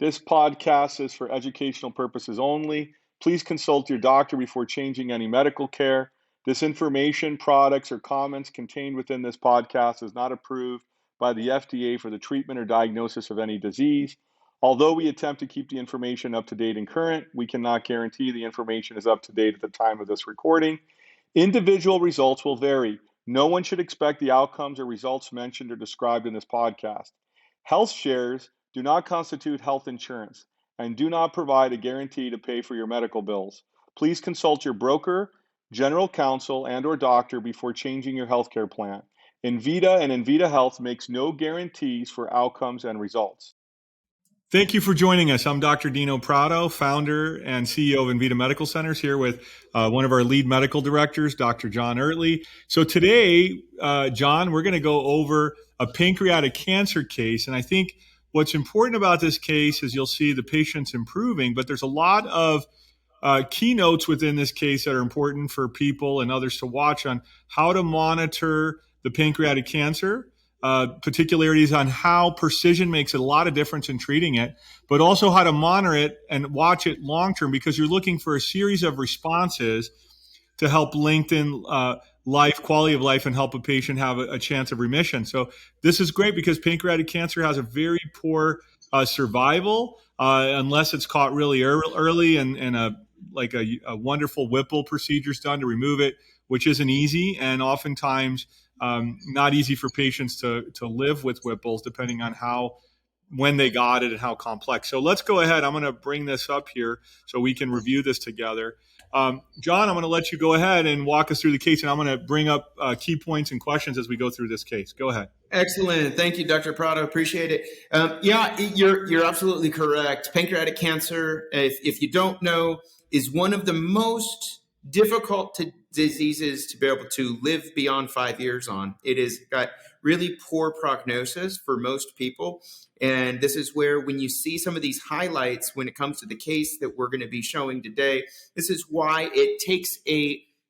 This podcast is for educational purposes only. Please consult your doctor before changing any medical care. This information, products, or comments contained within this podcast is not approved by the FDA for the treatment or diagnosis of any disease. Although we attempt to keep the information up to date and current, we cannot guarantee the information is up to date at the time of this recording. Individual results will vary. No one should expect the outcomes or results mentioned or described in this podcast. Health shares do not constitute health insurance and do not provide a guarantee to pay for your medical bills. Please consult your broker, general counsel, and/or doctor before changing your healthcare plan. Envita and Envita Health makes no guarantees for outcomes and results. Thank you for joining us. I'm Dr. Dino Prato, founder and CEO of Envita Medical Centers, here with one of our lead medical directors, Dr. John Oertle. So today, John, we're going to go over a pancreatic cancer case. And I think what's important about this case is you'll see the patient's improving, but there's a lot of keynotes within this case that are important for people and others to watch on how to monitor the pancreatic cancer. Particularities on how precision makes a lot of difference in treating it, but also how to monitor it and watch it long-term, because you're looking for a series of responses to help lengthen quality of life and help a patient have a chance of remission. So this is great because pancreatic cancer has a very poor survival unless it's caught really early and a wonderful Whipple procedure is done to remove it, which isn't easy, and oftentimes not easy for patients to live with Whipples, depending on when they got it and how complex. So let's go ahead. I'm going to bring this up here so we can review this together. John, I'm going to let you go ahead and walk us through the case, and I'm going to bring up key points and questions as we go through this case. Go ahead. Excellent. Thank you, Dr. Prato. Appreciate it. You're absolutely correct. Pancreatic cancer, if you don't know, is one of the most difficult diseases to be able to live beyond 5 years on. It has got really poor prognosis for most people. And this is where, when you see some of these highlights when it comes to the case that we're going to be showing today, this is why it takes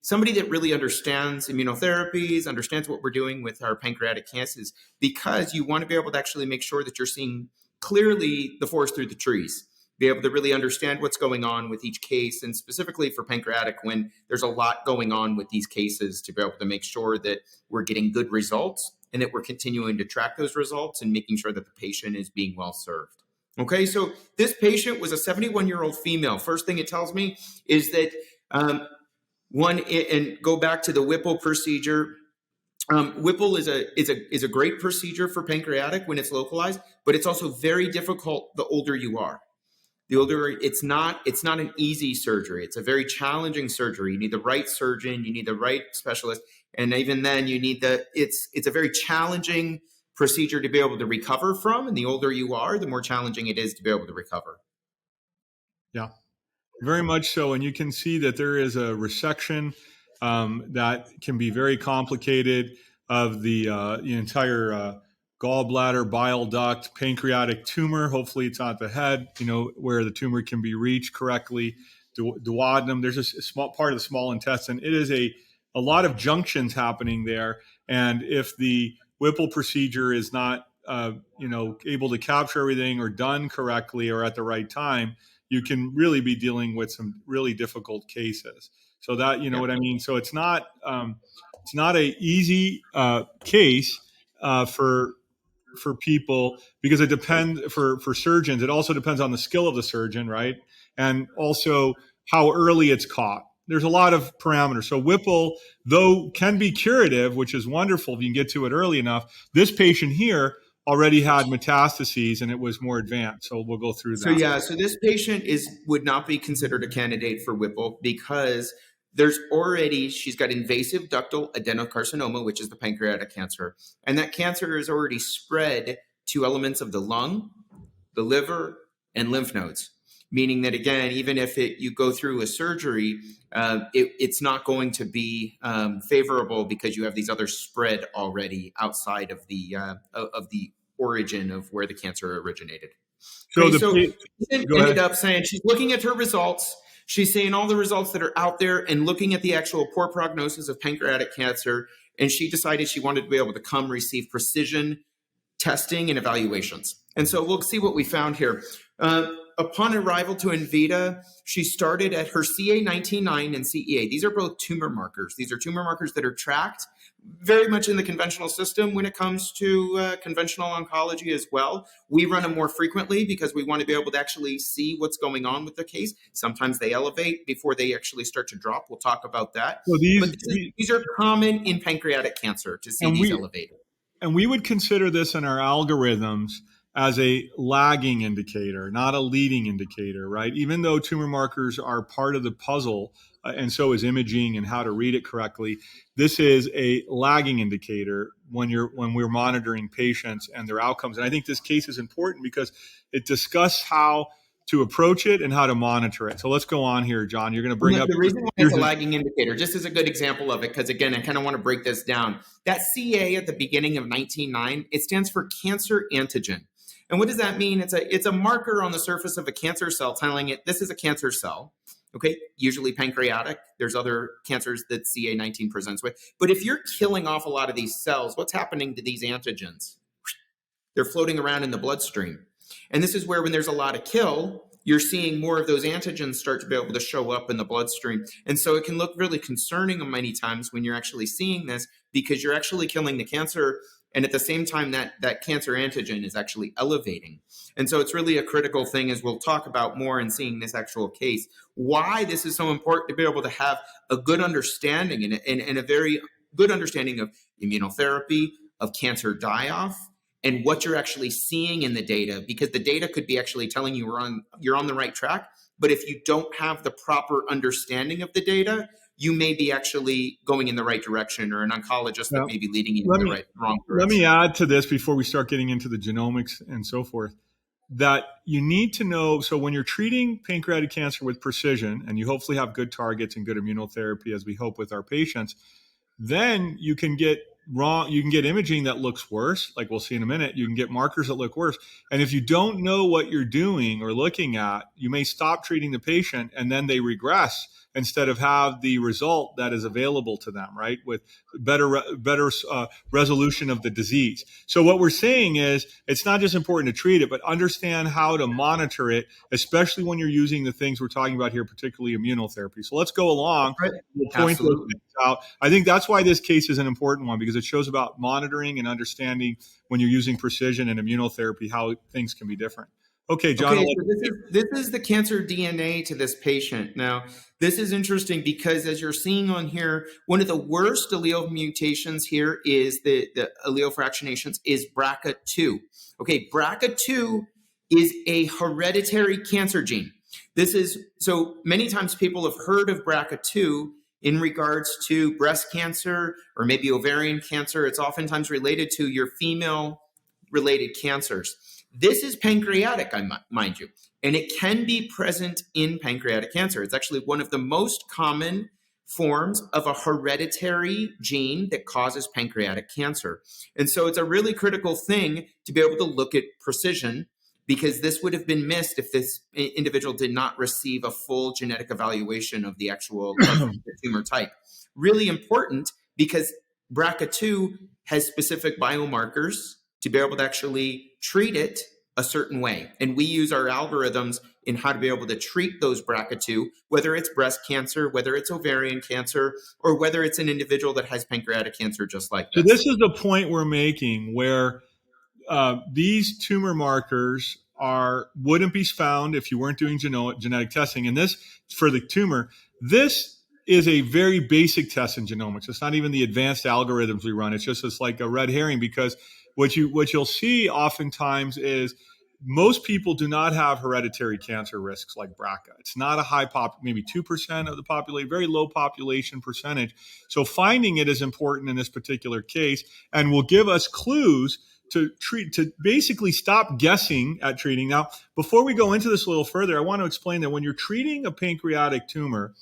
somebody that really understands immunotherapies, understands what we're doing with our pancreatic cancers, because you want to be able to actually make sure that you're seeing clearly the forest through the trees. Be able to really understand what's going on with each case, and specifically for pancreatic, when there's a lot going on with these cases, to be able to make sure that we're getting good results and that we're continuing to track those results and making sure that the patient is being well served. Okay, so this patient was a 71-year-old female. First thing it tells me is that and go back to the Whipple procedure. Whipple is a great procedure for pancreatic when it's localized, but it's also very difficult the older you are. The older, it's not an easy surgery. It's a very challenging surgery. You need the right surgeon, you need the right specialist, and even then you need it's a very challenging procedure to be able to recover from. And the older you are, the more challenging it is to be able to recover. Yeah, very much so. And you can see that there is a resection that can be very complicated of the entire gallbladder, bile duct, pancreatic tumor. Hopefully it's not the head, where the tumor can be reached correctly. Duodenum, there's a small part of the small intestine. It is a lot of junctions happening there. And if the Whipple procedure is not, able to capture everything or done correctly or at the right time, you can really be dealing with some really difficult cases. So that, what I mean? So it's not a easy case for people, because it depends for surgeons. It also depends on the skill of the surgeon, right? And also how early it's caught. There's a lot of parameters. So Whipple, though, can be curative, which is wonderful if you can get to it early enough. This patient here already had metastases and it was more advanced. So we'll go through that. So this patient would not be considered a candidate for Whipple, because she's got invasive ductal adenocarcinoma, which is the pancreatic cancer. And that cancer is already spread to elements of the lung, the liver, and lymph nodes. Meaning that, again, even if you go through a surgery, it's not going to be favorable, because you have these others spread already outside of the origin of where the cancer originated. So she ended up saying, she's looking at her results. She's seeing all the results that are out there and looking at the actual poor prognosis of pancreatic cancer. And she decided she wanted to be able to come receive precision testing and evaluations. And so we'll see what we found here. Upon arrival to Envita, she started at her CA19-9 and CEA. These are both tumor markers. These are tumor markers that are tracked very much in the conventional system when it comes to conventional oncology as well. We run them more frequently because we want to be able to actually see what's going on with the case. Sometimes they elevate before they actually start to drop. We'll talk about that. So These are common in pancreatic cancer to see these elevated. And we would consider this in our algorithms as a lagging indicator, not a leading indicator, right? Even though tumor markers are part of the puzzle, and so is imaging and how to read it correctly, this is a lagging indicator when we're monitoring patients and their outcomes. And I think this case is important because it discusses how to approach it and how to monitor it. So let's go on here, John. You're going to bring up the reason why it's a lagging indicator, just as a good example of it, because again, I kind of want to break this down. That CA at the beginning of 19-9, it stands for cancer antigen. And what does that mean? It's a marker on the surface of a cancer cell telling it this is a cancer cell. Okay, usually pancreatic. There's other cancers that CA19 presents with. But if you're killing off a lot of these cells, what's happening to these antigens? They're floating around in the bloodstream. And this is where when there's a lot of kill, you're seeing more of those antigens start to be able to show up in the bloodstream. And so it can look really concerning many times when you're actually seeing this because you're actually killing the cancer. And at the same time, that cancer antigen is actually elevating. And so it's really a critical thing, as we'll talk about more in seeing this actual case, why this is so important to be able to have a good understanding and a very good understanding of immunotherapy, of cancer die-off, and what you're actually seeing in the data, because the data could be actually telling you you're on the right track. But if you don't have the proper understanding of the data, you may be actually going in the right direction, or an oncologist that may be leading you in the wrong direction. Let me add to this before we start getting into the genomics and so forth, that you need to know, so when you're treating pancreatic cancer with precision, and you hopefully have good targets and good immunotherapy, as we hope with our patients, then you can get imaging that looks worse, like we'll see in a minute. You can get markers that look worse. And if you don't know what you're doing or looking at, you may stop treating the patient and then they regress instead of have the result that is available to them, right? With better resolution of the disease. So what we're saying is it's not just important to treat it, but understand how to monitor it, especially when you're using the things we're talking about here, particularly immunotherapy. So let's go along. We'll point those things out. I think that's why this case is an important one, because it shows about monitoring and understanding when you're using precision and immunotherapy, how things can be different. Okay, John. Okay, so this is the cancer DNA to this patient. Now, this is interesting because, as you're seeing on here, one of the worst allele mutations here is the allele fractionations is BRCA2. Okay, BRCA2 is a hereditary cancer gene. This is, so many times people have heard of BRCA2 in regards to breast cancer or maybe ovarian cancer. It's oftentimes related to your female-related cancers. This is pancreatic, mind you, and it can be present in pancreatic cancer. It's actually one of the most common forms of a hereditary gene that causes pancreatic cancer. And so it's a really critical thing to be able to look at precision, because this would have been missed if this individual did not receive a full genetic evaluation of the actual tumor type. Really important, because BRCA2 has specific biomarkers to be able to actually treat it a certain way. And we use our algorithms in how to be able to treat those BRCA2, whether it's breast cancer, whether it's ovarian cancer, or whether it's an individual that has pancreatic cancer just like this. So this is the point we're making, where these tumor markers wouldn't be found if you weren't doing genetic testing. And this, for the tumor, this is a very basic test in genomics. It's not even the advanced algorithms we run. It's like a red herring, because what you'll see oftentimes is most people do not have hereditary cancer risks like BRCA. It's not a high maybe 2% of the population, very low population percentage. So finding it is important in this particular case, and will give us clues to basically stop guessing at treating. Now, before we go into this a little further, I want to explain that when you're treating a pancreatic tumor,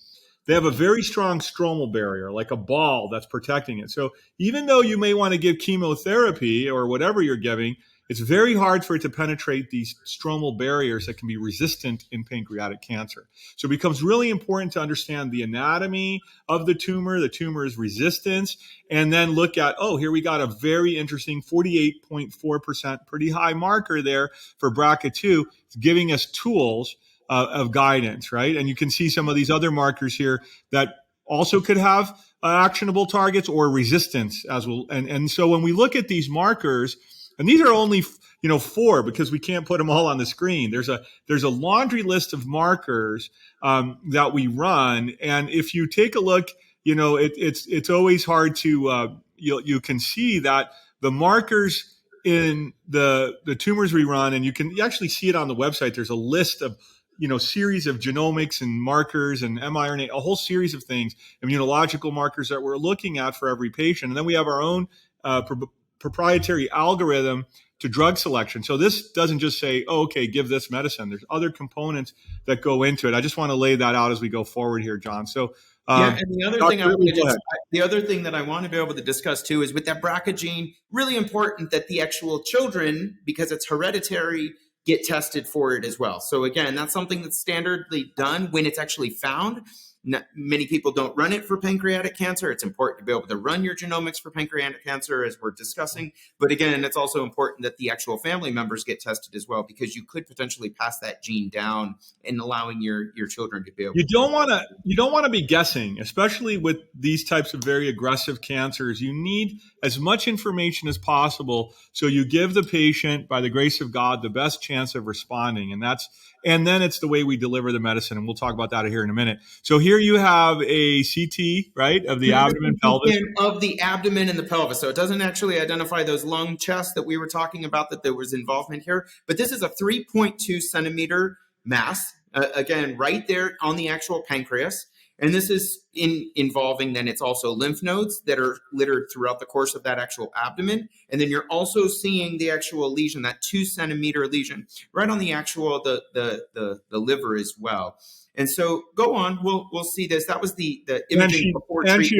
they have a very strong stromal barrier, like a ball that's protecting it. So even though you may want to give chemotherapy or whatever you're giving, it's very hard for it to penetrate these stromal barriers that can be resistant in pancreatic cancer. So it becomes really important to understand the anatomy of the tumor's resistance, and then look at, oh, here we got a very interesting 48.4%, pretty high marker there for BRCA2. It's giving us tools of guidance, right? And you can see some of these other markers here that also could have actionable targets or resistance as well. And so when we look at these markers, and these are only 4 because we can't put them all on the screen. There's a laundry list of markers that we run, and if you take a look, it's always hard to you can see that the markers in the tumors we run, and you actually see it on the website. There's a list of series of genomics and markers and mRNA, a whole series of things, immunological markers that we're looking at for every patient. And then we have our own proprietary algorithm to drug selection. So this doesn't just say, oh, okay, give this medicine. There's other components that go into it. I just want to lay that out as we go forward here, John. So and the other thing that I want to be able to discuss too is with that BRCA gene, really important that the actual children, because it's hereditary, get tested for it as well. So again, that's something that's standardly done when it's actually found. Many people don't run it for pancreatic cancer. It's important to be able to run your genomics for pancreatic cancer, as we're discussing. But again, it's also important that the actual family members get tested as well, because you could potentially pass that gene down and allowing your children to be able. You don't want to be guessing, especially with these types of very aggressive cancers. You need as much information as possible so you give the patient, by the grace of God, the best chance of responding, and then it's the way we deliver the medicine, and we'll talk about that here in a minute. So here you have a CT, right, of the abdomen, pelvis. Of the abdomen and the pelvis. So it doesn't actually identify those lung, chest that we were talking about, that there was involvement here. But this is a 3.2 centimeter mass, again, right there on the actual pancreas. And this is involving, then it's also lymph nodes that are littered throughout the course of that actual abdomen. And then you're also seeing the actual lesion, that 2 centimeter lesion, right on the actual, the liver as well. And so go on, we'll see this. That was the imaging before treatment.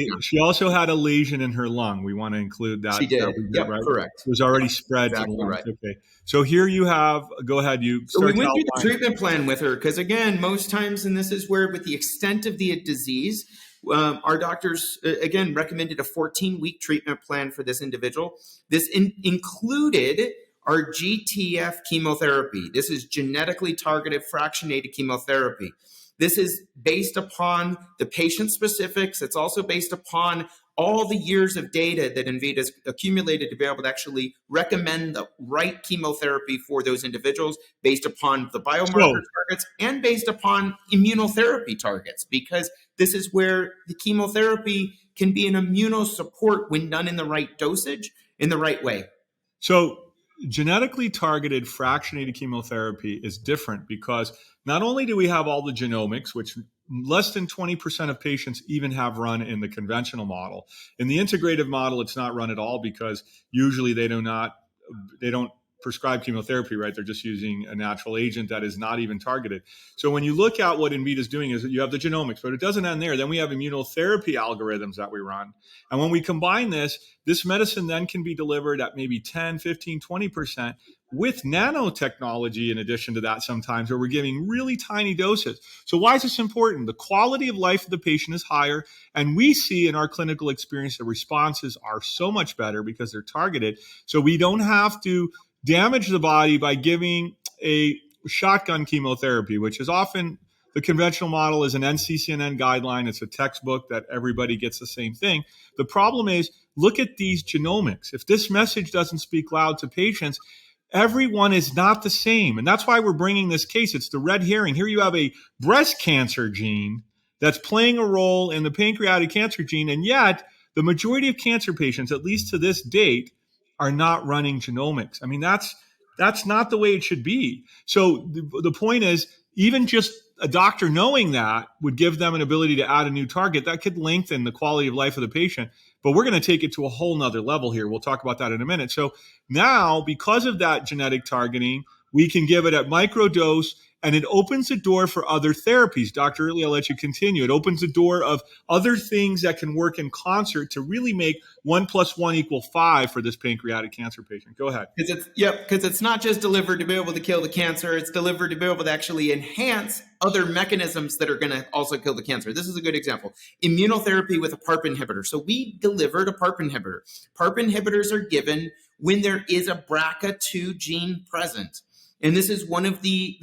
And she also had a lesion in her lung. We want to include that. She did. Yep, right? Correct. It was already spread. Exactly right. Okay. So here you have, go ahead. So we went through the treatment plan with her, because again, most times, and this is where with the extent of the disease, our doctors, again, recommended a 14-week treatment plan for this individual. This included our GTF chemotherapy. This is genetically targeted fractionated chemotherapy. This is based upon the patient specifics. It's also based upon all the years of data that Envita's accumulated to be able to actually recommend the right chemotherapy for those individuals based upon the biomarker targets and based upon immunotherapy targets, because this is where the chemotherapy can be an immunosupport when done in the right dosage, in the right way. So genetically targeted fractionated chemotherapy is different because not only do we have all the genomics, which less than 20% of patients even have run in the conventional model. In the integrative model, it's not run at all because usually they don't prescribe chemotherapy, right? They're just using a natural agent that is not even targeted. So when you look at what Envita is doing, is that you have the genomics, but it doesn't end there. Then we have immunotherapy algorithms that we run. And when we combine this medicine then can be delivered at maybe 10, 15, 20% with nanotechnology in addition to that sometimes, where we're giving really tiny doses. So why is this important? The quality of life of the patient is higher, and we see in our clinical experience the responses are so much better because they're targeted. So we don't have to damage the body by giving a shotgun chemotherapy, which is often the conventional model is an NCCN guideline. It's a textbook that everybody gets the same thing. The problem is, look at these genomics. If this message doesn't speak loud to patients, everyone is not the same. And that's why we're bringing this case. It's the red herring. Here you have a breast cancer gene that's playing a role in the pancreatic cancer gene. And yet the majority of cancer patients, at least to this date, are not running genomics. I mean, that's not the way it should be. So the point is, even just a doctor knowing that would give them an ability to add a new target that could lengthen the quality of life of the patient. But we're going to take it to a whole nother level here. We'll talk about that in a minute. So now, because of that genetic targeting, we can give it at microdose and it opens the door for other therapies. Dr. Oertle, I'll let you continue. It opens the door of other things that can work in concert to really make 1 + 1 = 5 for this pancreatic cancer patient. Go ahead. Because it's not just delivered to be able to kill the cancer, it's delivered to be able to actually enhance other mechanisms that are going to also kill the cancer. This is a good example. Immunotherapy with a PARP inhibitor. So we delivered a PARP inhibitor. PARP inhibitors are given when there is a BRCA2 gene present. And this is one of the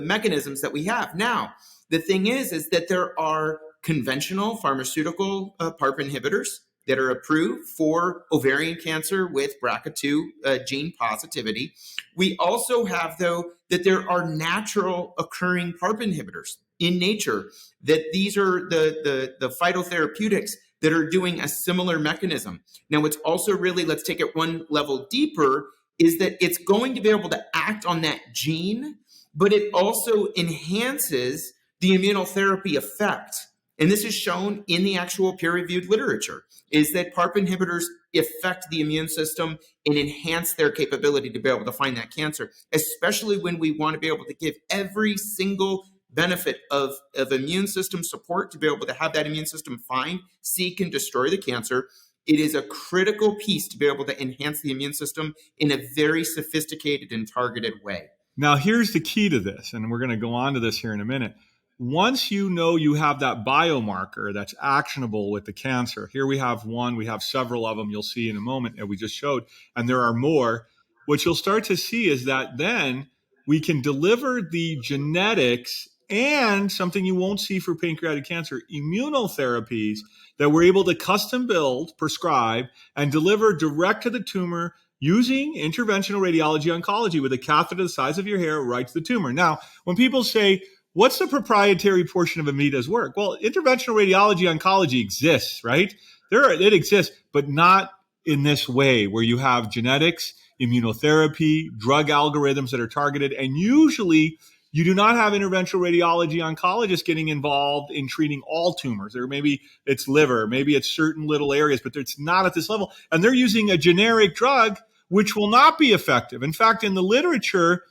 mechanisms that we have. Now, the thing is that there are conventional pharmaceutical PARP inhibitors that are approved for ovarian cancer with BRCA2 gene positivity. We also have, though, that there are natural occurring PARP inhibitors in nature, that these are the phytotherapeutics that are doing a similar mechanism. Now, what's also really, let's take it one level deeper, is that it's going to be able to act on that gene, but it also enhances the immunotherapy effect. And this is shown in the actual peer-reviewed literature, is that PARP inhibitors affect the immune system and enhance their capability to be able to find that cancer, especially when we want to be able to give every single benefit of immune system support to be able to have that immune system find, seek, and destroy the cancer. It is a critical piece to be able to enhance the immune system in a very sophisticated and targeted way. Now, here's the key to this, and we're going to go on to this here in a minute. Once you know you have that biomarker that's actionable with the cancer, here we have one, we have several of them, you'll see in a moment, that we just showed, and there are more. What you'll start to see is that then we can deliver the genetics and something you won't see for pancreatic cancer, immunotherapies that we're able to custom build, prescribe, and deliver direct to the tumor using interventional radiology oncology with a catheter the size of your hair right to the tumor. Now, when people say, what's the proprietary portion of Envita's work? Well, interventional radiology oncology exists, right? It exists, but not in this way where you have genetics, immunotherapy, drug algorithms that are targeted, and usually you do not have interventional radiology oncologists getting involved in treating all tumors. Or maybe it's liver, maybe it's certain little areas, but it's not at this level. And they're using a generic drug which will not be effective. In fact, in the literature,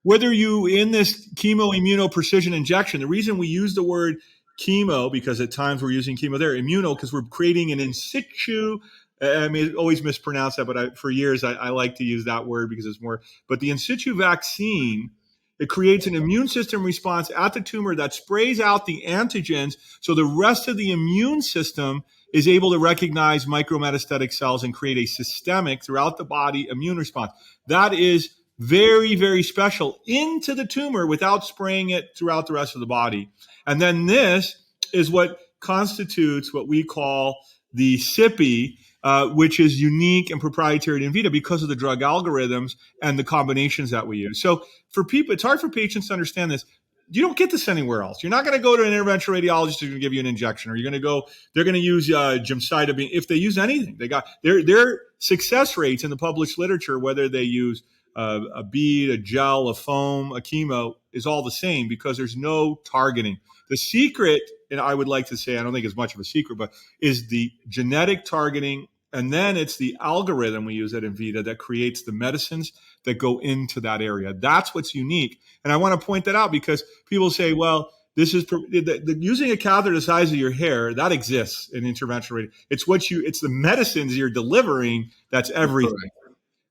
whether you in this chemo immuno precision injection, the reason we use the word chemo, because at times we're using chemotherapy, immuno, because we're creating an in situ, I mean, I always mispronounce that, but for years I like to use that word because it's more, but the in situ vaccine, it creates an immune system response at the tumor that sprays out the antigens so the rest of the immune system is able to recognize micrometastatic cells and create a systemic throughout the body immune response. That is very, very special into the tumor without spraying it throughout the rest of the body. And then this is what constitutes what we call the SIPI, which is unique and proprietary to Envita because of the drug algorithms and the combinations that we use. So for people, it's hard for patients to understand this. You don't get this anywhere else. You're not going to go to an interventional radiologist who's going to give you an injection, or they're going to use gemcitabine. If they use anything, they got their success rates in the published literature, whether they use a bead, a gel, a foam, a chemo, is all the same because there's no targeting. The secret, and I would like to say, I don't think it's much of a secret, but is the genetic targeting. And then it's the algorithm we use at Envita that creates the medicines that go into that area. That's what's unique. And I want to point that out because people say, well, this is using a catheter the size of your hair, that exists in interventional radiology. It's the medicines you're delivering that's everything.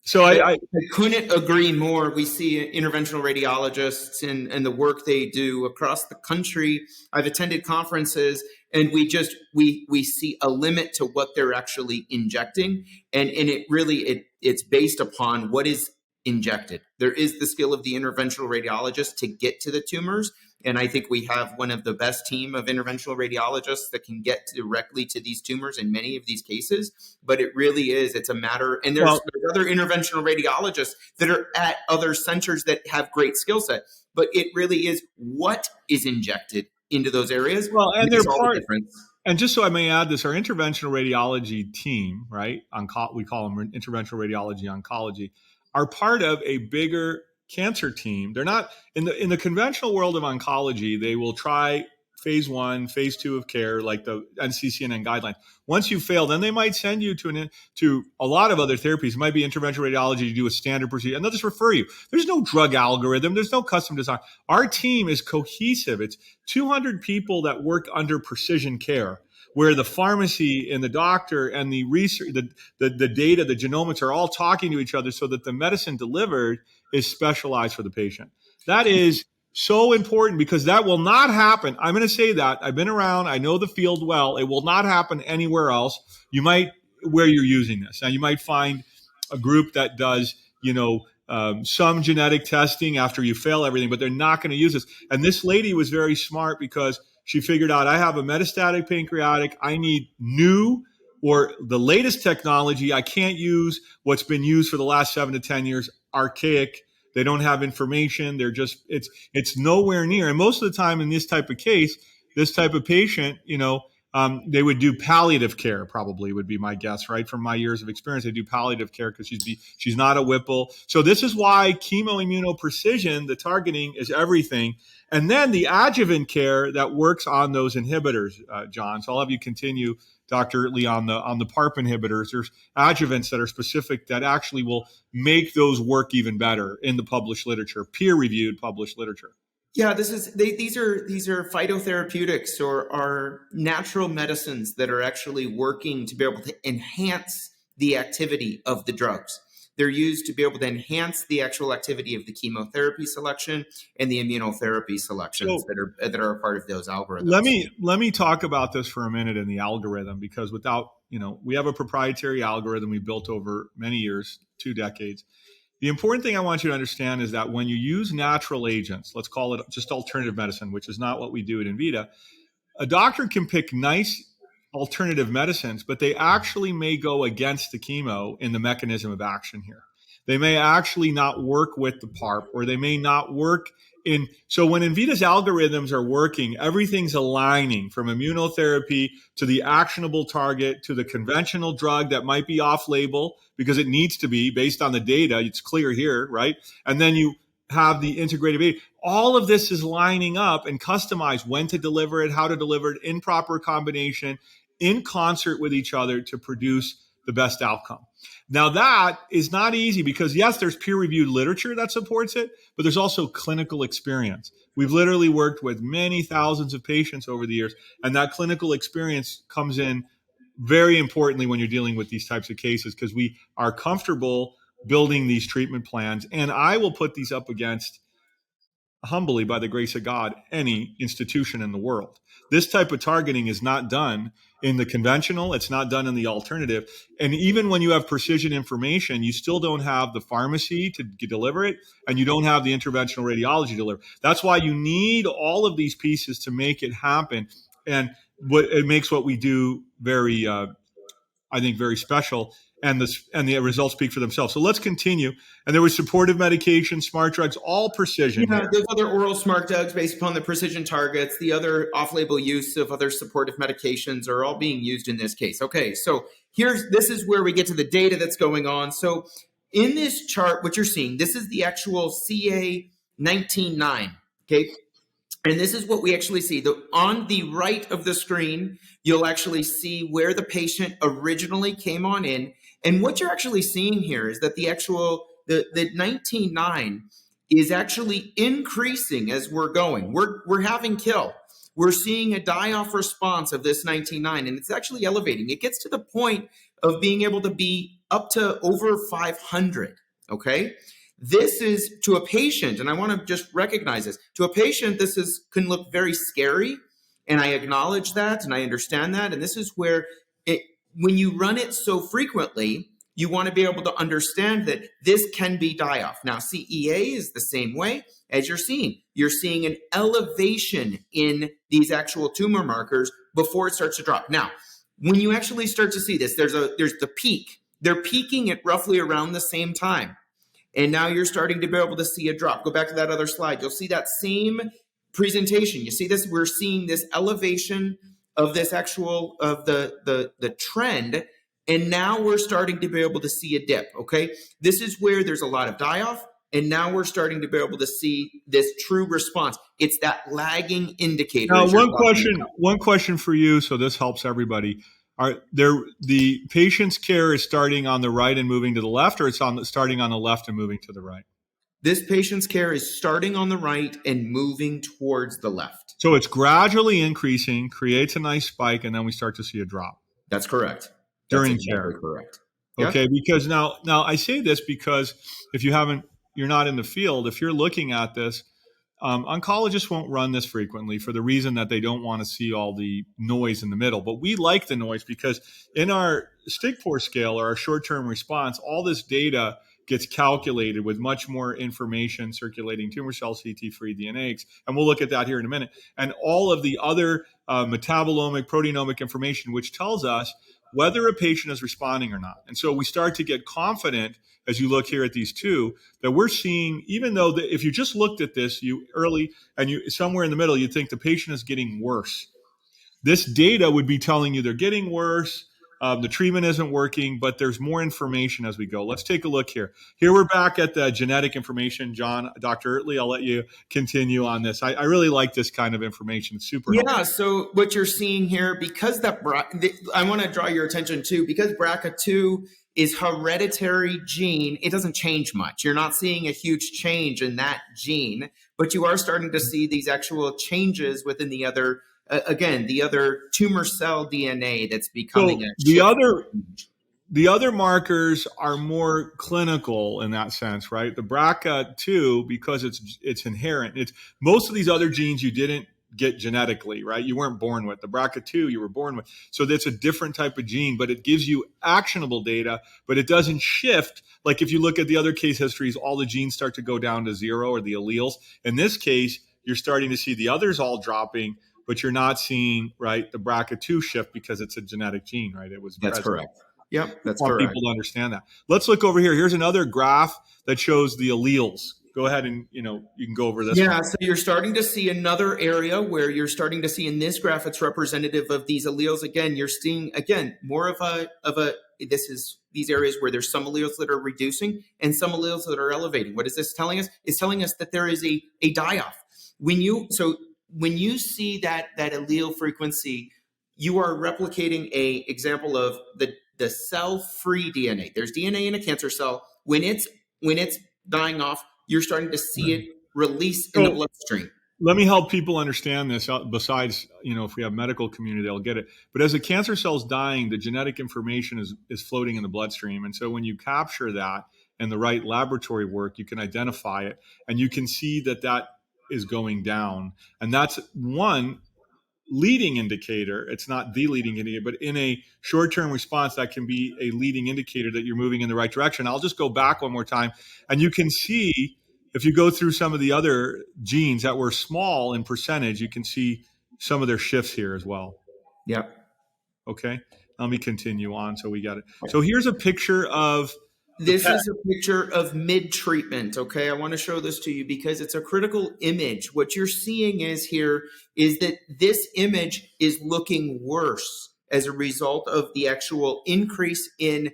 So I couldn't agree more. We see interventional radiologists and the work they do across the country. I've attended conferences, and we see a limit to what they're actually injecting, and it's based upon what is injected. There is the skill of the interventional radiologist to get to the tumors, and I think we have one of the best team of interventional radiologists that can get directly to these tumors in many of these cases. But it's a matter, and there's other interventional radiologists that are at other centers that have great skill set. But it really is what is injected into those areas. Well, and they're part. And just so I may add this, our interventional radiology team, right? We call them interventional radiology oncology, are part of a bigger cancer team. They're not in the conventional world of oncology. They will try phase 1, phase 2 of care, like the NCCN guidelines. Once you fail, then they might send you to a lot of other therapies. It might be interventional radiology to do a standard procedure, and they'll just refer you. There's no drug algorithm. There's no custom design. Our team is cohesive. It's 200 people that work under precision care, where the pharmacy and the doctor and the research, the data, the genomics are all talking to each other so that the medicine delivered is specialized for the patient. That is so important, because that will not happen. I'm going to say that. I've been around. I know the field well. It will not happen anywhere else. You might, where you're using this. Now, you might find a group that does, some genetic testing after you fail everything, but they're not going to use this. And this lady was very smart, because she figured out, I have a metastatic pancreatic. I need new or the latest technology. I can't use what's been used for the last 7 to 10 years, archaic. They don't have information. They're just, it's nowhere near. And most of the time in this type of case, this type of patient, they would do palliative care, probably would be my guess, right? From my years of experience, they do palliative care because she's not a Whipple. So this is why chemoimmunoprecision, the targeting, is everything. And then the adjuvant care that works on those inhibitors, John. So I'll have you continue, Dr. Lee, on the PARP inhibitors. There's adjuvants that are specific that actually will make those work even better in the published literature, peer-reviewed published literature. Yeah, these are phytotherapeutics or natural medicines that are actually working to be able to enhance the activity of the drugs. They're used to be able to enhance the actual activity of the chemotherapy selection and the immunotherapy selections that are a part of those algorithms. Let me talk about this for a minute in the algorithm, because we have a proprietary algorithm we built over many years, 2 decades. The important thing I want you to understand is that when you use natural agents, let's call it just alternative medicine, which is not what we do at Envita, a doctor can pick nice alternative medicines, but they actually may go against the chemo in the mechanism of action here. They may actually not work with the PARP, or they may not work in. So when Envita's algorithms are working, everything's aligning from immunotherapy to the actionable target to the conventional drug that might be off label because it needs to be based on the data. It's clear here, right? And then you have the integrative aid. All of this is lining up and customized when to deliver it, how to deliver it in proper combination, in concert with each other to produce the best outcome. Now, that is not easy because, yes, there's peer-reviewed literature that supports it, but there's also clinical experience. We've literally worked with many thousands of patients over the years, and that clinical experience comes in very importantly when you're dealing with these types of cases, because we are comfortable building these treatment plans. And I will put these up against, humbly, by the grace of God, any institution in the world. This type of targeting is not done in the conventional. It's not done in the alternative. And even when you have precision information, you still don't have the pharmacy to deliver it, and you don't have the interventional radiology to deliver. That's why you need all of these pieces to make it happen. And it makes what we do very, I think, very special. And the results speak for themselves. So let's continue. And there was supportive medication, smart drugs, all precision. Yeah, those other oral smart drugs based upon the precision targets, the other off-label use of other supportive medications are all being used in this case. Okay, so this is where we get to the data that's going on. So in this chart, what you're seeing, this is the actual CA 19-9, okay? And this is what we actually see. On the right of the screen, you'll actually see where the patient originally came on in. And what you're actually seeing here is that the 19-9 is actually increasing as we're going. We're having kill. We're seeing a die-off response of this 19-9, and it's actually elevating. It gets to the point of being able to be up to over 500, okay? This is, to a patient, and I want to just recognize this, to a patient, can look very scary, and I acknowledge that, and I understand that, and this is where, when you run it so frequently, you want to be able to understand that this can be die-off. Now, CEA is the same way as you're seeing. You're seeing an elevation in these actual tumor markers before it starts to drop. Now, when you actually start to see this, there's the peak. They're peaking at roughly around the same time. And now you're starting to be able to see a drop. Go back to that other slide. You'll see that same presentation. You see this? We're seeing this elevation of this actual, of the trend. And now we're starting to be able to see a dip, okay? This is where there's a lot of die-off And now we're starting to be able to see this true response. It's that lagging indicator. Now, one question for you, so this helps everybody. The patient's care is starting on the right and moving to the left, or it's starting on the left and moving to the right? This patient's care is starting on the right and moving towards the left. So it's gradually increasing, creates a nice spike, and then we start to see a drop. That's correct. During That's exactly care. Correct. Okay, Yep. because now I say this because if you're not in the field, if you're looking at this, oncologists won't run this frequently for the reason that they don't want to see all the noise in the middle. But we like the noise because in our STIG-4 scale or our short-term response, all this data gets calculated with much more information, circulating tumor cells, CT-free DNA, and we'll look at that here in a minute, and all of the other metabolomic, proteomic information, which tells us whether a patient is responding or not. And so we start to get confident as you look here at these two, that we're seeing, even though if you just looked at this, somewhere in the middle, you'd think the patient is getting worse. This data would be telling you they're getting worse, the treatment isn't working, but there's more information as we go. Let's take a look here. Here we're back at the genetic information. John, Dr. Oertle, I'll let you continue on this. I really like this kind of information. It's super helpful. So what you're seeing here, because I want to draw your attention to, because BRCA2 is hereditary gene, it doesn't change much. You're not seeing a huge change in that gene, but you are starting to see these actual changes within the other, the other tumor cell DNA that's becoming the other markers are more clinical in that sense, right? The BRCA2, because it's inherent. Most of these other genes you didn't get genetically, right? You weren't born with. The BRCA2 you were born with. So that's a different type of gene, but it gives you actionable data, but it doesn't shift. Like if you look at the other case histories, all the genes start to go down to zero, or the alleles. In this case, you're starting to see the others all dropping, but you're not seeing, right, the BRCA2 shift because it's a genetic gene, right? That's present. Correct. Yep, that's I want correct. people to understand that. Let's look over here. Here's another graph that shows the alleles. Go ahead and, you can go over this. Yeah, so you're starting to see another area where you're starting to see in this graph, it's representative of these alleles. Again, you're seeing, more of these areas where there's some alleles that are reducing and some alleles that are elevating. What is this telling us? It's telling us that there is a die-off. When you see that allele frequency, you are replicating a example of the cell-free DNA. There's DNA in a cancer cell. When it's dying off, you're starting to see it release in the bloodstream. Let me help people understand this. Besides, if we have medical community, they'll get it. But as a cancer cell's dying, the genetic information is floating in the bloodstream. And so when you capture that in the right laboratory work, you can identify it and you can see that is going down. And that's one leading indicator. It's not the leading indicator, but in a short-term response, that can be a leading indicator that you're moving in the right direction. I'll just go back one more time. And you can see, if you go through some of the other genes that were small in percentage, you can see some of their shifts here as well. Yep. Okay. Let me continue on. So we got it. So here's a picture of This is a picture of mid-treatment, okay? I want to show this to you because it's a critical image. What you're seeing is that this image is looking worse as a result of the actual increase in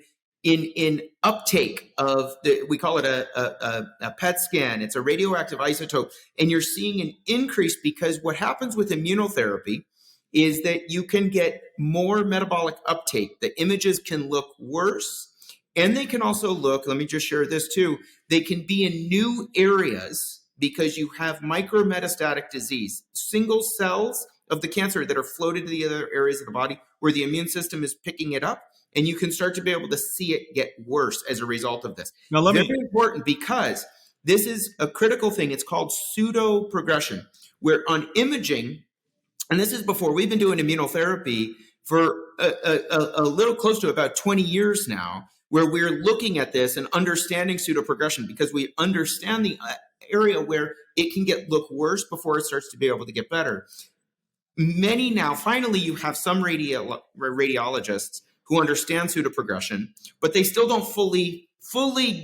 uptake of we call it a PET scan. It's a radioactive isotope. And you're seeing an increase because what happens with immunotherapy is that you can get more metabolic uptake. The images can look worse. And they can also look, let me just share this too, they can be in new areas because you have micrometastatic disease, single cells of the cancer that are floated to the other areas of the body where the immune system is picking it up, and you can start to be able to see it get worse as a result of this. Now, very important because this is a critical thing. It's called pseudo-progression, where on imaging, and this is before we've been doing immunotherapy for a little close to about 20 years now, where we're looking at this and understanding pseudoprogression because we understand the area where it can look worse before it starts to be able to get better. Finally, you have some radiologists who understand pseudoprogression, but they still don't fully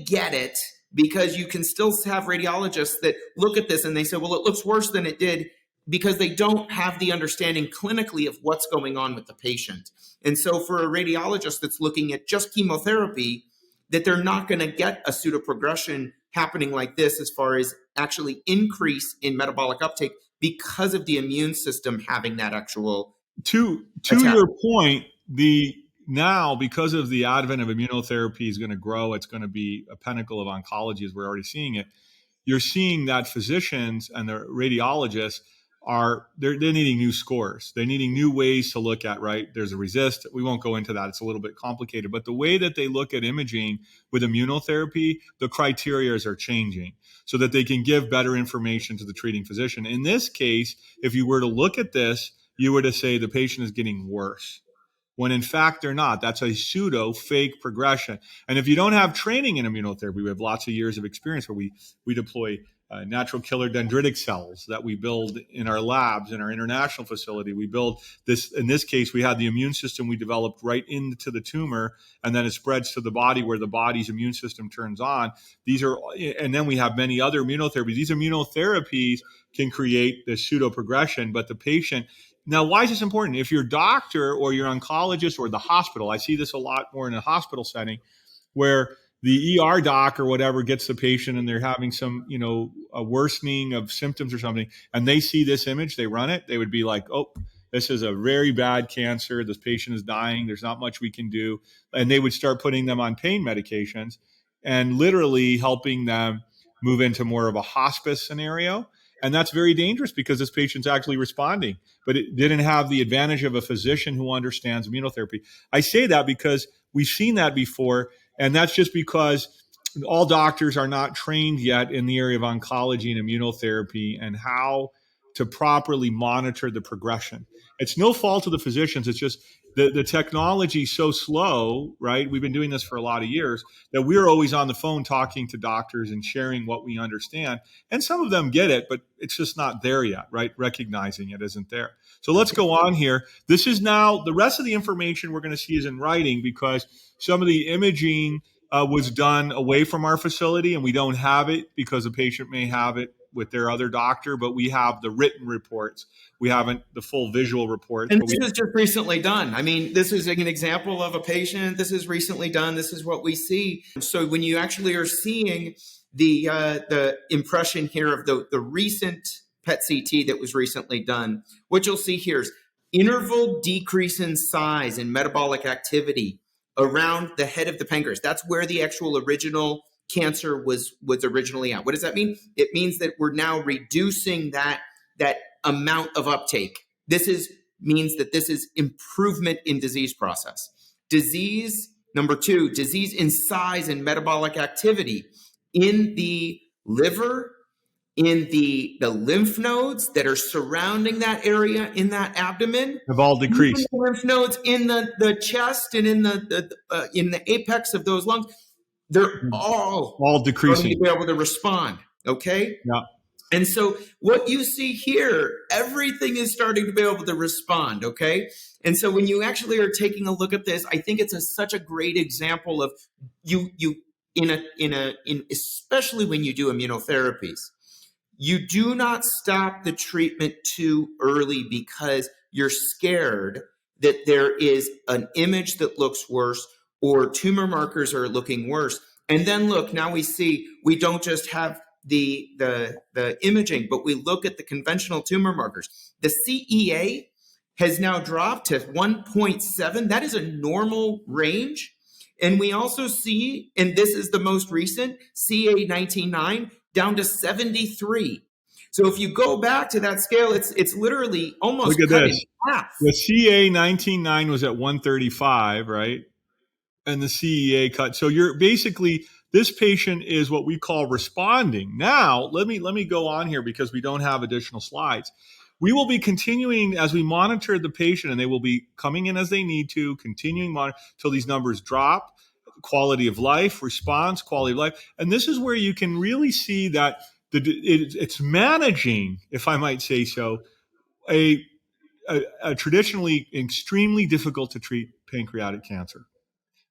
get it because you can still have radiologists that look at this and they say, well, it looks worse than it did because they don't have the understanding clinically of what's going on with the patient. And so for a radiologist that's looking at just chemotherapy, that they're not going to get a pseudoprogression happening like this as far as actually increase in metabolic uptake because of the immune system having that actual to attack. your point, now because of the advent of immunotherapy is going to grow, it's going to be a pinnacle of oncology as we're already seeing it. You're seeing that physicians and the radiologists they're needing new scores. They're needing new ways to look at, right? There's a resist. We won't go into that. It's a little bit complicated, but the way that they look at imaging with immunotherapy, the criteria are changing so that they can give better information to the treating physician. In this case, if you were to look at this, you were to say the patient is getting worse, when in fact they're not. That's a pseudo fake progression. And if you don't have training in immunotherapy, we have lots of years of experience where we deploy natural killer dendritic cells that we build in our labs, in our international facility. We build this, in this case, we had the immune system we developed right into the tumor, and then it spreads to the body where the body's immune system turns on. And then we have many other immunotherapies. These immunotherapies can create this pseudo progression, but the patient. Now, why is this important? If your doctor or your oncologist or the hospital, I see this a lot more in a hospital setting, where the ER doc or whatever gets the patient and they're having some, a worsening of symptoms or something, and they see this image, they run it, they would be like, oh, this is a very bad cancer. This patient is dying. There's not much we can do. And they would start putting them on pain medications and literally helping them move into more of a hospice scenario. And that's very dangerous because this patient's actually responding, but it didn't have the advantage of a physician who understands immunotherapy. I say that because we've seen that before, and that's just because all doctors are not trained yet in the area of oncology and immunotherapy and how to properly monitor the progression. It's no fault of the physicians. It's just the technology is so slow, right? We've been doing this for a lot of years that we're always on the phone talking to doctors and sharing what we understand. And some of them get it, but it's just not there yet, right? Recognizing it isn't there. So let's go on here. This is now, the rest of the information we're going to see is in writing because some of the imaging was done away from our facility and we don't have it because the patient may have it with their other doctor, but we have the written reports. We haven't the full visual reports. And this is just recently done. I mean, this is an example of a patient. This is recently done. This is what we see. So when you actually are seeing the impression here of the recent PET CT that was recently done, what you'll see here is interval decrease in size and metabolic activity around the head of the pancreas. That's where the actual original cancer was originally at. What does that mean? It means that we're now reducing that amount of uptake. Means that this is improvement in disease process. Disease, number 2, disease in size and metabolic activity in the liver, in the lymph nodes that are surrounding that area in that abdomen have all decreased. The lymph nodes in the chest and in the apex of those lungs, they're all decreasing to be able to respond. Okay. Yeah. And so what you see here, everything is starting to be able to respond. Okay. And so when you actually are taking a look at this, I think it's such a great example of you especially when you do immunotherapies, you do not stop the treatment too early because you're scared that there is an image that looks worse or tumor markers are looking worse. And then look, now we see we don't just have the imaging, but we look at the conventional tumor markers. The CEA has now dropped to 1.7. That is a normal range. And we also see, and this is the most recent, CA 19.9 down to 73. So if you go back to that scale, it's literally almost cut in half. The CA 19.9 was at 135, right? And the CEA cut. So you're basically, this patient is what we call responding. Now, let me go on here because we don't have additional slides. We will be continuing as we monitor the patient, and they will be coming in as they need to, continuing monitor until these numbers drop. Quality of life, response, quality of life. And this is where you can really see that it's managing, if I might say so, a traditionally extremely difficult to treat pancreatic cancer.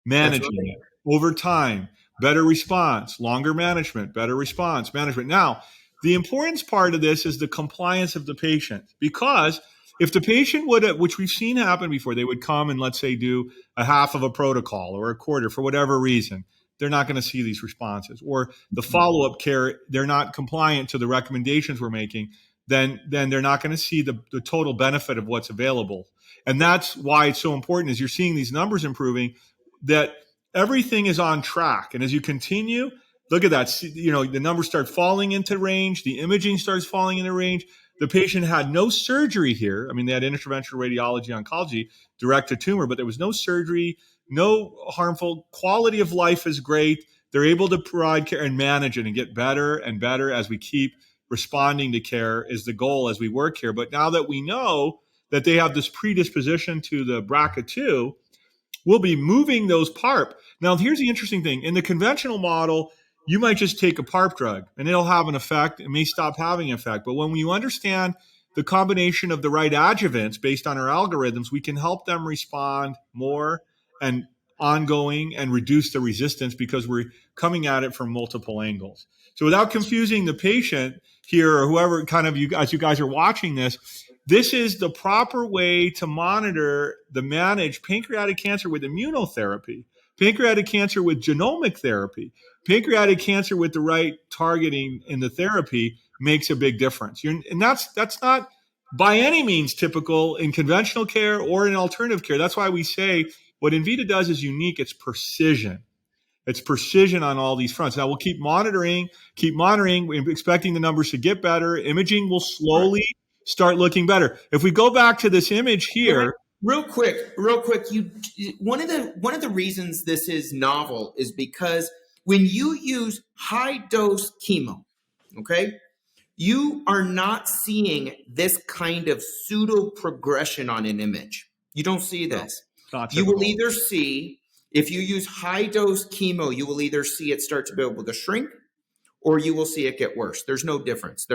Managing it over time, better response, longer management, better response, management. Now, the importance part of this is the compliance of the patient, because if the patient would, which we've seen happen before, they would come and let's say do a half of a protocol or a quarter for whatever reason. they're not going to see these responses. Or the follow-up care, they're not compliant to the recommendations we're making, then they're not going to see the total benefit of what's available. And that's why it's so important, as you're seeing these numbers improving, that everything is on track. And as you continue, look at that, the numbers start falling into range, the imaging starts falling into range. The patient had no surgery here. I mean, they had interventional radiology, oncology, direct to tumor, but there was no surgery, no harmful. Quality of life is great. They're able to provide care and manage it and get better and better as we keep responding to care is the goal as we work here. But now that we know that they have this predisposition to the BRCA2, we'll be moving those PARP. Now, here's the interesting thing. In the conventional model, you might just take a PARP drug and it'll have an effect. It may stop having an effect. But when you understand the combination of the right adjuvants based on our algorithms, we can help them respond more and ongoing and reduce the resistance because we're coming at it from multiple angles. So without confusing the patient here or whoever kind of as you guys are watching this is the proper way to monitor manage pancreatic cancer with immunotherapy, pancreatic cancer with genomic therapy, pancreatic cancer with the right targeting in the therapy makes a big difference. And that's not by any means typical in conventional care or in alternative care. That's why we say what Envita does is unique. It's precision. It's precision on all these fronts. Now we'll keep monitoring. We're expecting the numbers to get better. Imaging will slowly start looking better. If we go back to this image here, real quick, one of the reasons this is novel is because when you use high dose chemo, okay, you are not seeing this kind of pseudo progression on an image. You don't see this. You will either see, if you use high dose chemo, you will either see it start to be able to shrink or you will see it get worse. There's no difference.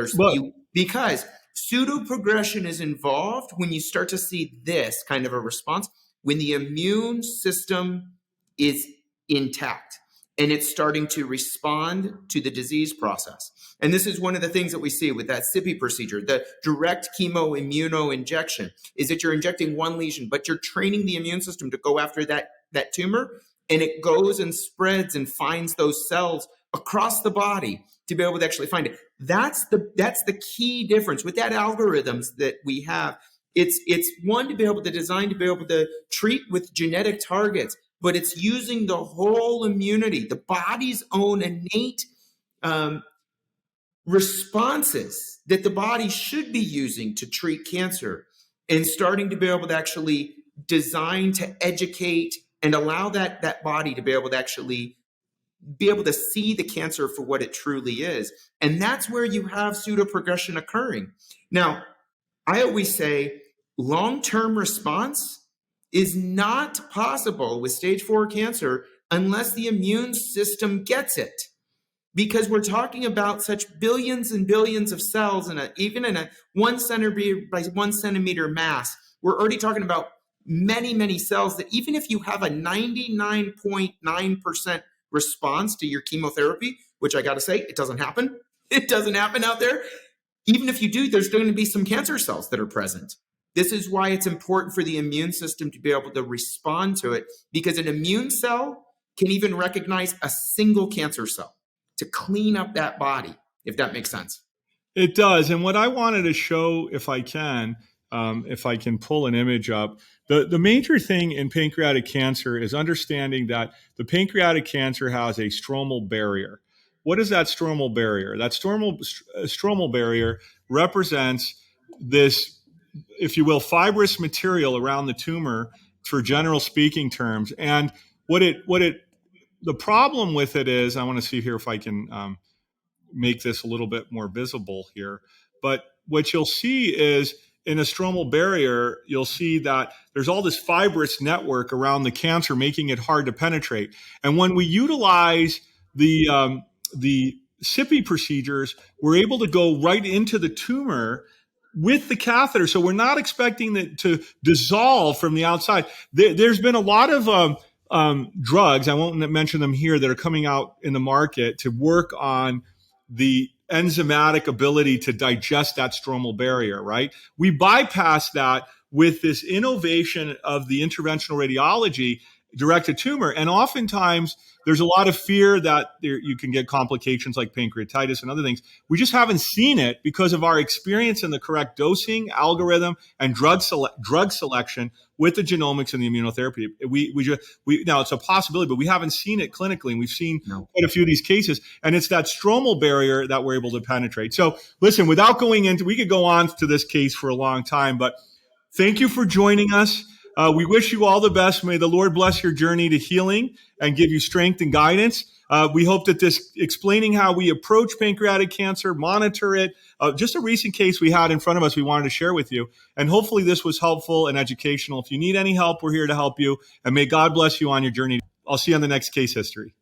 Because pseudo progression is involved when you start to see this kind of a response, when the immune system is intact and it's starting to respond to the disease process. And this is one of the things that we see with that SIPI procedure, the direct chemo immuno injection, is that you're injecting one lesion, but you're training the immune system to go after that tumor, and it goes and spreads and finds those cells across the body to be able to actually find it. That's the key difference with that algorithms that we have. It's one to be able to design to be able to treat with genetic targets, but it's using the whole immunity, the body's own innate responses that the body should be using to treat cancer, and starting to be able to actually design to educate and allow that body to be able to actually be able to see the cancer for what it truly is. And that's where you have pseudoprogression occurring. Now, I always say long-term response is not possible with stage 4 cancer unless the immune system gets it. Because we're talking about such billions and billions of cells even in a 1 centimeter by 1 centimeter mass, we're already talking about many, many cells that even if you have a 99.9% response to your chemotherapy, which I got to say, it doesn't happen. It doesn't happen out there. Even if you do, there's going to be some cancer cells that are present. This is why it's important for the immune system to be able to respond to it, because an immune cell can even recognize a single cancer cell to clean up that body, if that makes sense. It does. And what I wanted to show, if I can pull an image up, the major thing in pancreatic cancer is understanding that the pancreatic cancer has a stromal barrier. What is that stromal barrier? That stromal barrier represents this, if you will, fibrous material around the tumor, for general speaking terms. And the problem with it is, I want to see here if I can make this a little bit more visible here. But what you'll see is in a stromal barrier, you'll see that there's all this fibrous network around the cancer, making it hard to penetrate. And when we utilize the SIPI procedures, we're able to go right into the tumor with the catheter. So we're not expecting it to dissolve from the outside. There's been a lot of drugs, I won't mention them here, that are coming out in the market to work on the enzymatic ability to digest that stromal barrier, right? We bypass that with this innovation of the interventional radiology, direct a tumor. And oftentimes there's a lot of fear that you can get complications like pancreatitis and other things. We just haven't seen it because of our experience in the correct dosing algorithm and drug selection with the genomics and the immunotherapy. Now it's a possibility, but we haven't seen it clinically, and we've seen quite a few of these cases. And it's that stromal barrier that we're able to penetrate. So listen, without going into, we could go on to this case for a long time, but thank you for joining us. We wish you all the best. May the Lord bless your journey to healing and give you strength and guidance. We hope that this explaining how we approach pancreatic cancer, monitor it, just a recent case we had in front of us we wanted to share with you. And hopefully this was helpful and educational. If you need any help, we're here to help you. And may God bless you on your journey. I'll see you on the next case history.